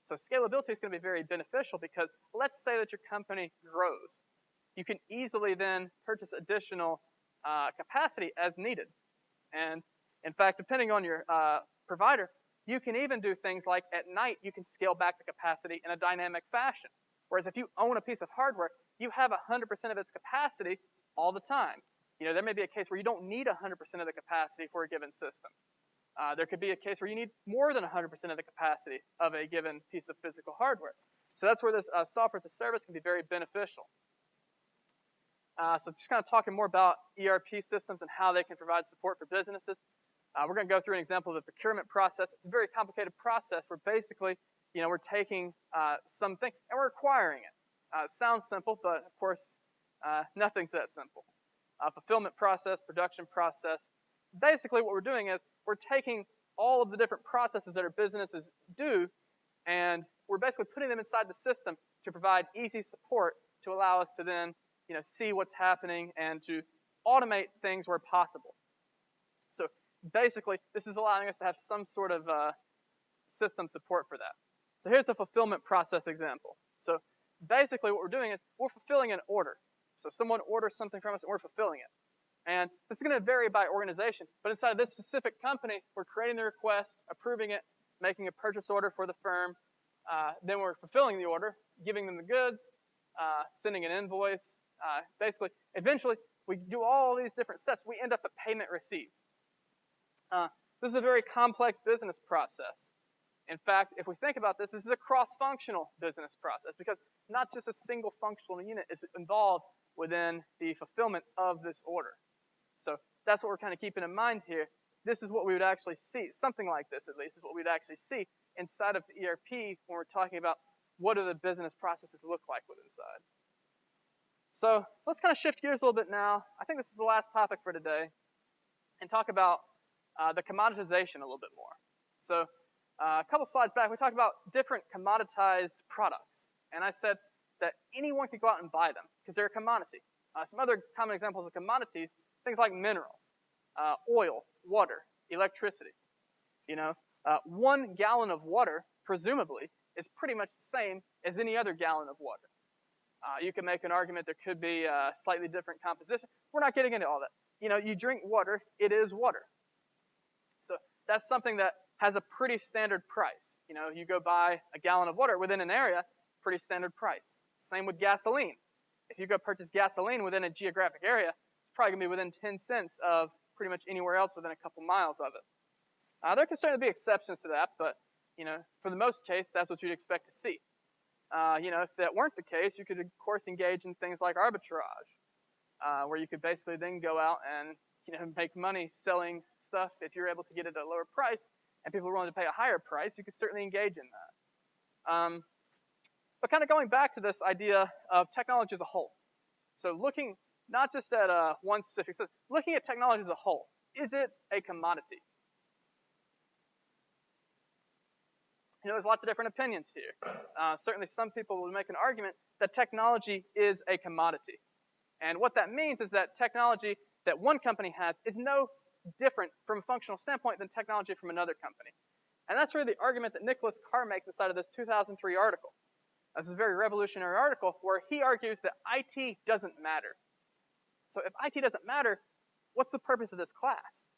So scalability is going to be very beneficial because let's say that your company grows. You can easily then purchase additional capacity as needed. And in fact, depending on your provider, You can even do things like at night, you can scale back the capacity in a dynamic fashion. Whereas if you own a piece of hardware, you have 100% of its capacity all the time. There may be a case where you don't need 100% of the capacity for a given system. There could be a case where you need more than 100% of the capacity of a given piece of physical hardware. So that's where this software as a service can be very beneficial. So just kind of talking more about ERP systems and how they can provide support for businesses. We're going to go through an example of the procurement process. It's a very complicated process where basically, we're taking something and we're acquiring it. It sounds simple, but of course, nothing's that simple. Fulfillment process, production process. Basically, what we're doing is we're taking all of the different processes that our businesses do, and we're basically putting them inside the system to provide easy support to allow us to then, see what's happening and to automate things where possible. So basically, this is allowing us to have some sort of system support for that. So here's a fulfillment process example. So basically, what we're doing is we're fulfilling an order. So someone orders something from us, and we're fulfilling it. And this is going to vary by organization, but inside of this specific company, we're creating the request, approving it, making a purchase order for the firm. Then we're fulfilling the order, giving them the goods, sending an invoice. Basically, eventually, we do all these different steps. We end up at payment receipt. This is a very complex business process. In fact, if we think about this, this is a cross-functional business process because not just a single functional unit is involved within the fulfillment of this order. So that's what we're kind of keeping in mind here. This is what we would actually see. Something like this, at least, is what we'd actually see inside of the ERP when we're talking about what do the business processes look like within inside. So let's kind of shift gears a little bit now. I think this is the last topic for today, and talk about the commoditization a little bit more. So a couple slides back, we talked about different commoditized products, and I said that anyone could go out and buy them because they're a commodity. Some other common examples of commodities, things like minerals, oil, water, electricity. 1 gallon of water, presumably, is pretty much the same as any other gallon of water. You can make an argument there could be a slightly different composition. We're not getting into all that. You drink water, it is water. So that's something that has a pretty standard price. You go buy a gallon of water within an area, pretty standard price. Same with gasoline. If you go purchase gasoline within a geographic area, it's probably going to be within 10 cents of pretty much anywhere else within a couple miles of it. There can certainly be exceptions to that, but for the most case, that's what you'd expect to see. If that weren't the case, you could, of course, engage in things like arbitrage, where you could basically then go out and make money selling stuff if you're able to get it at a lower price, and people are willing to pay a higher price. You could certainly engage in that. But kind of going back to this idea of technology as a whole. So looking not just at one specific system, looking at technology as a whole. Is it a commodity? There's lots of different opinions here. Certainly some people will make an argument that technology is a commodity. And what that means is that technology that one company has is no different from a functional standpoint than technology from another company. And that's really the argument that Nicholas Carr makes inside of this 2003 article. This is a very revolutionary article where he argues that IT doesn't matter. So if IT doesn't matter, what's the purpose of this class?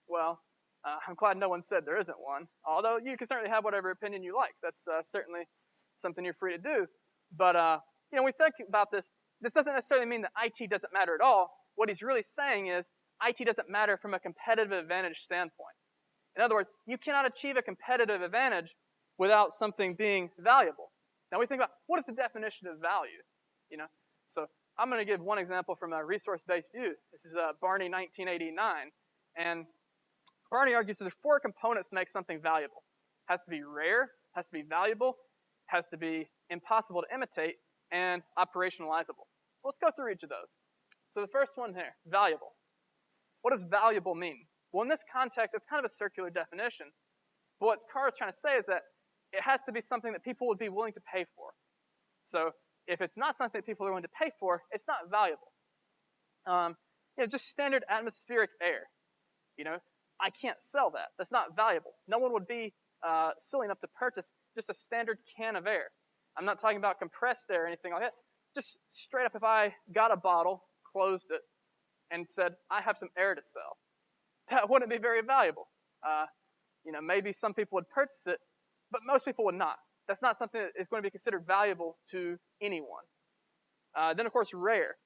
Well, I'm glad no one said there isn't one, although you can certainly have whatever opinion you like. That's certainly something you're free to do. But, when we think about this, this doesn't necessarily mean that IT doesn't matter at all. What he's really saying is IT doesn't matter from a competitive advantage standpoint. In other words, you cannot achieve a competitive advantage without something being valuable. Now we think about what is the definition of value? So I'm going to give one example from a resource-based view. This is Barney 1989, and Barney argues that there are 4 components to make something valuable. It has to be rare, has to be valuable, has to be impossible to imitate, and operationalizable. So let's go through each of those. So the first one here, valuable. What does valuable mean? Well, in this context, it's kind of a circular definition. But what Carr is trying to say is that it has to be something that people would be willing to pay for. So if it's not something that people are willing to pay for, it's not valuable. Just standard atmospheric air. I can't sell that. That's not valuable. No one would be silly enough to purchase just a standard can of air. I'm not talking about compressed air or anything like that. Just straight up, if I got a bottle, closed it, and said, I have some air to sell. that wouldn't be very valuable. Maybe some people would purchase it, but most people would not. That's not something that is going to be considered valuable to anyone. Then, of course, rare.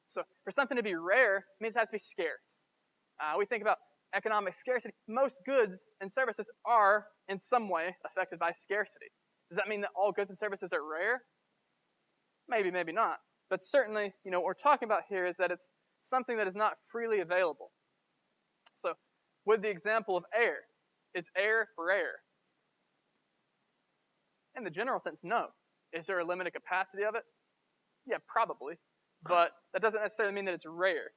So for something to be rare, it means it has to be scarce. We think about economic scarcity. Most goods and services are, in some way, affected by scarcity. Does that mean that all goods and services are rare? Maybe, maybe not. But certainly, what we're talking about here is that it's something that is not freely available. So with the example of air, is air rare? In the general sense, no. Is there a limited capacity of it? Yeah, probably. But that doesn't necessarily mean that it's rare.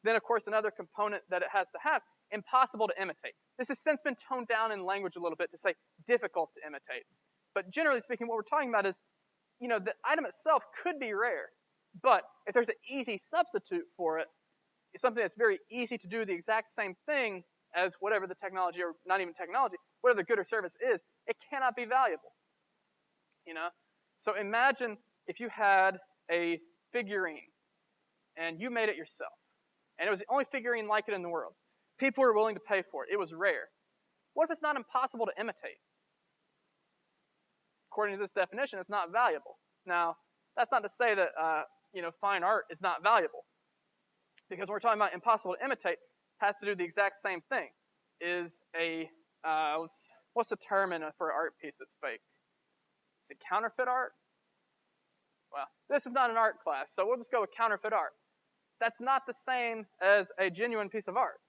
Then, of course, another component that it has to have, impossible to imitate. This has since been toned down in language a little bit to say difficult to imitate. But generally speaking, what we're talking about is, the item itself could be rare, but if there's an easy substitute for it, it's something that's very easy to do the exact same thing as whatever the technology, or not even technology, whatever the good or service is, it cannot be valuable. So imagine if you had a figurine and you made it yourself, and it was the only figurine like it in the world. People were willing to pay for it. It was rare. What if it's not impossible to imitate? According to this definition, it's not valuable. Now, that's not to say that fine art is not valuable, because when we're talking about impossible to imitate, it has to do the exact same thing. Is a what's the term for an art piece that's fake? Is it counterfeit art? Well, this is not an art class, so we'll just go with counterfeit art. That's not the same as a genuine piece of art.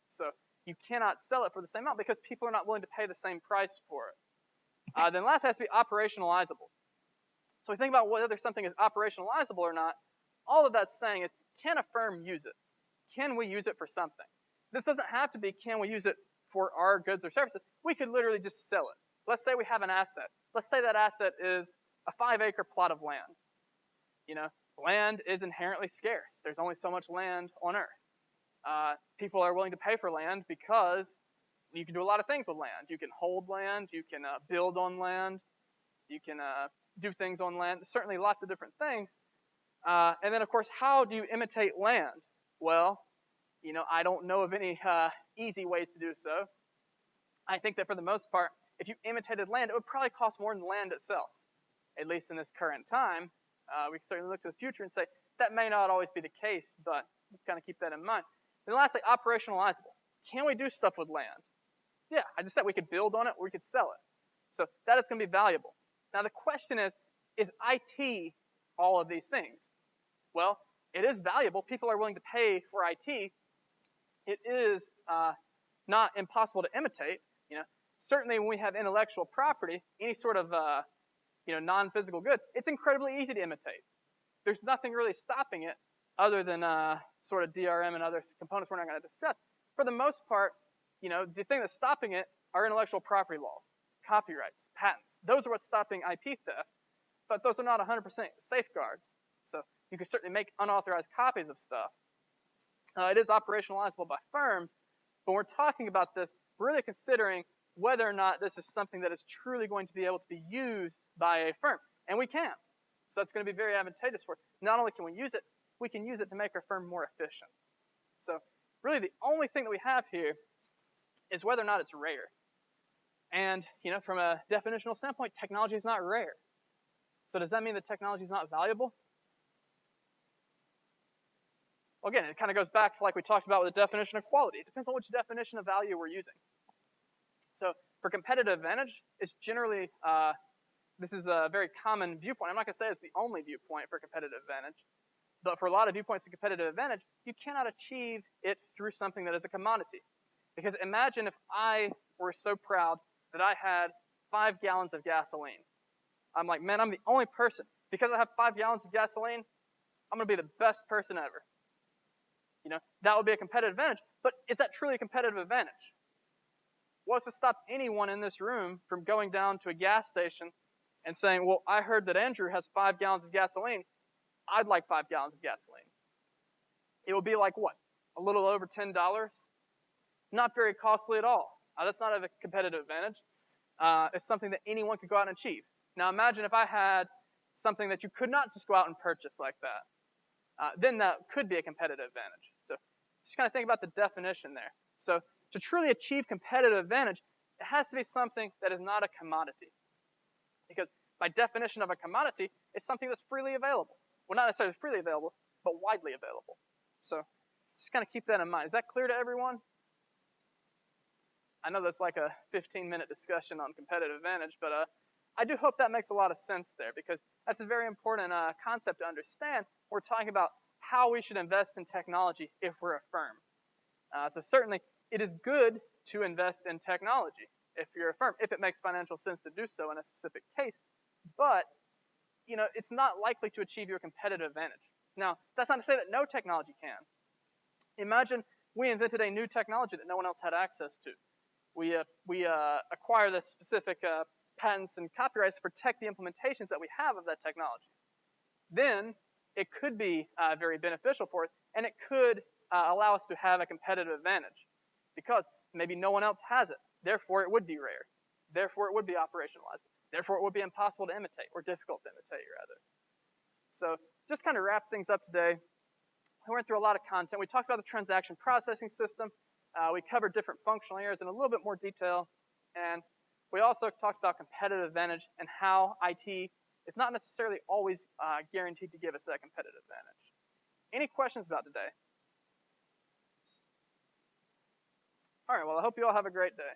So you cannot sell it for the same amount because people are not willing to pay the same price for it. Then last has to be operationalizable. So we think about whether something is operationalizable or not. All of that's saying is, can a firm use it? Can we use it for something? This doesn't have to be, can we use it for our goods or services? We could literally just sell it. Let's say we have an asset. Let's say that asset is a 5-acre plot of land. Land is inherently scarce. There's only so much land on Earth. People are willing to pay for land because you can do a lot of things with land. You can hold land. You can build on land. You can do things on land. Certainly lots of different things. And then, of course, how do you imitate land? Well, I don't know of any easy ways to do so. I think that for the most part, if you imitated land, it would probably cost more than land itself, at least in this current time. We can certainly look to the future and say that may not always be the case, but we'll kind of keep that in mind. And lastly, operationalizable. Can we do stuff with land? Yeah, I just said we could build on it or we could sell it. So that is going to be valuable. Now the question is IT all of these things? Well, it is valuable. People are willing to pay for IT. It is not impossible to imitate. Certainly when we have intellectual property, any sort of non-physical good, it's incredibly easy to imitate. There's nothing really stopping it other than sort of DRM and other components we're not going to discuss. For the most part, the thing that's stopping it are intellectual property laws, copyrights, patents. Those are what's stopping IP theft, but those are not 100% safeguards. So you can certainly make unauthorized copies of stuff. It is operationalizable by firms, but when we're talking about this, we're really considering whether or not this is something that is truly going to be able to be used by a firm. And we can. So that's going to be very advantageous for us. Not only can we use it, we can use it to make our firm more efficient. So really the only thing that we have here is whether or not it's rare. And, from a definitional standpoint, technology is not rare. So does that mean that technology is not valuable? Well, again, it kind of goes back to like we talked about with the definition of quality. It depends on which definition of value we're using. So for competitive advantage, it's generally, this is a very common viewpoint. I'm not going to say it's the only viewpoint for competitive advantage, but for a lot of viewpoints of competitive advantage, you cannot achieve it through something that is a commodity. Because imagine if I were so proud that I had 5 gallons of gasoline. I'm like, man, I'm the only person. Because I have 5 gallons of gasoline, I'm going to be the best person ever. That would be a competitive advantage. But is that truly a competitive advantage? What's to stop anyone in this room from going down to a gas station and saying, well, I heard that Andrew has 5 gallons of gasoline. I'd like 5 gallons of gasoline. It will be like what? A little over $10? Not very costly at all. That's not a competitive advantage. It's something that anyone could go out and achieve. Now imagine if I had something that you could not just go out and purchase like that. Then that could be a competitive advantage. So just kind of think about the definition there. So to truly achieve competitive advantage, it has to be something that is not a commodity. Because by definition of a commodity, it's something that's freely available. Well, not necessarily freely available, but widely available. So just kind of keep that in mind. Is that clear to everyone? I know that's like a 15-minute discussion on competitive advantage, but I do hope that makes a lot of sense there, because that's a very important concept to understand. We're talking about how we should invest in technology if we're a firm. So certainly, it is good to invest in technology if you're a firm, if it makes financial sense to do so in a specific case. But, you know, it's not likely to achieve your competitive advantage. Now, that's not to say that no technology can. Imagine we invented a new technology that no one else had access to. We acquire the specific patents and copyrights to protect the implementations that we have of that technology. Then it could be very beneficial for us, and it could allow us to have a competitive advantage, because maybe no one else has it. Therefore, it would be rare. Therefore, it would be operationalizable. Therefore, it would be impossible to imitate, or difficult to imitate, rather. So just kind of wrap things up today. We went through a lot of content. We talked about the transaction processing system. We covered different functional areas in a little bit more detail. And we also talked about competitive advantage and how IT is not necessarily always guaranteed to give us that competitive advantage. Any questions about today? All right, well, I hope you all have a great day.